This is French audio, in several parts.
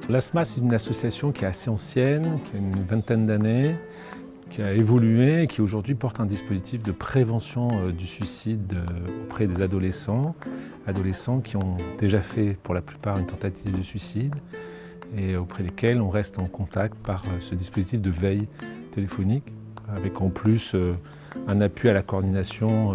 L'ASMA, c'est une association qui est assez ancienne, qui a une vingtaine d'années, qui a évolué et qui aujourd'hui porte un dispositif de prévention du suicide auprès des adolescents qui ont déjà fait pour la plupart une tentative de suicide et auprès desquels on reste en contact par ce dispositif de veille téléphonique, avec en plus un appui à la coordination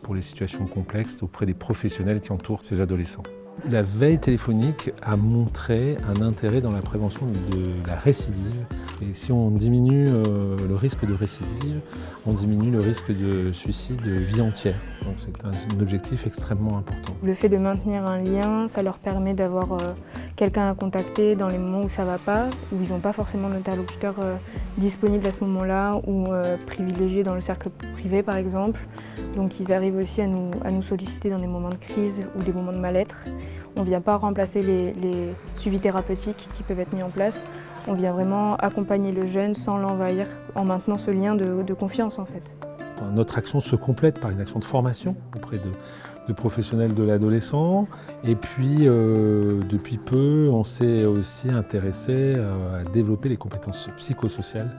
pour les situations complexes auprès des professionnels qui entourent ces adolescents. La veille téléphonique a montré un intérêt dans la prévention de la récidive. Et si on diminue le risque de récidive, on diminue le risque de suicide de vie entière. Donc c'est un objectif extrêmement important. Le fait de maintenir un lien, ça leur permet d'avoir quelqu'un à contacter dans les moments où ça ne va pas, où ils n'ont pas forcément d'interlocuteur disponible à ce moment-là ou privilégié dans le cercle privé par exemple. Donc ils arrivent aussi à nous solliciter dans des moments de crise ou des moments de mal-être. On ne vient pas remplacer les suivis thérapeutiques qui peuvent être mis en place. On vient vraiment accompagner le jeune sans l'envahir en maintenant ce lien de confiance en fait. Notre action se complète par une action de formation auprès de professionnels de l'adolescent. Et puis, depuis peu, on s'est aussi intéressé à développer les compétences psychosociales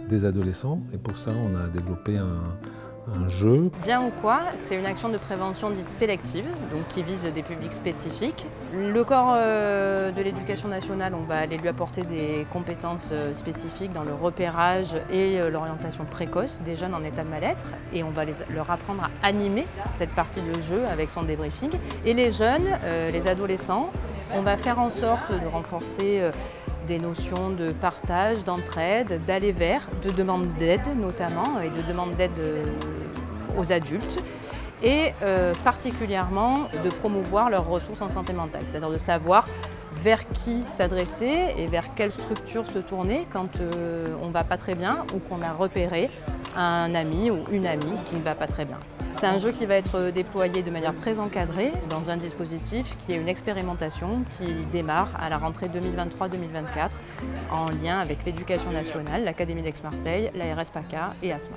des adolescents. Et pour ça, on a développé un jeu. Bien ou quoi, c'est une action de prévention dite sélective, donc qui vise des publics spécifiques. Le corps de l'éducation nationale, on va aller lui apporter des compétences spécifiques dans le repérage et l'orientation précoce des jeunes en état de mal-être, et on va leur apprendre à animer cette partie de jeu avec son débriefing. Et les jeunes, les adolescents, on va faire en sorte de renforcer des notions de partage, d'entraide, d'aller vers, de demande d'aide notamment, et de demande d'aide aux adultes, et particulièrement de promouvoir leurs ressources en santé mentale, c'est-à-dire de savoir vers qui s'adresser et vers quelle structure se tourner quand on ne va pas très bien ou qu'on a repéré un ami ou une amie qui ne va pas très bien. C'est un jeu qui va être déployé de manière très encadrée dans un dispositif qui est une expérimentation qui démarre à la rentrée 2023-2024 en lien avec l'Éducation nationale, l'Académie d'Aix-Marseille, la RSPACA et ASMA.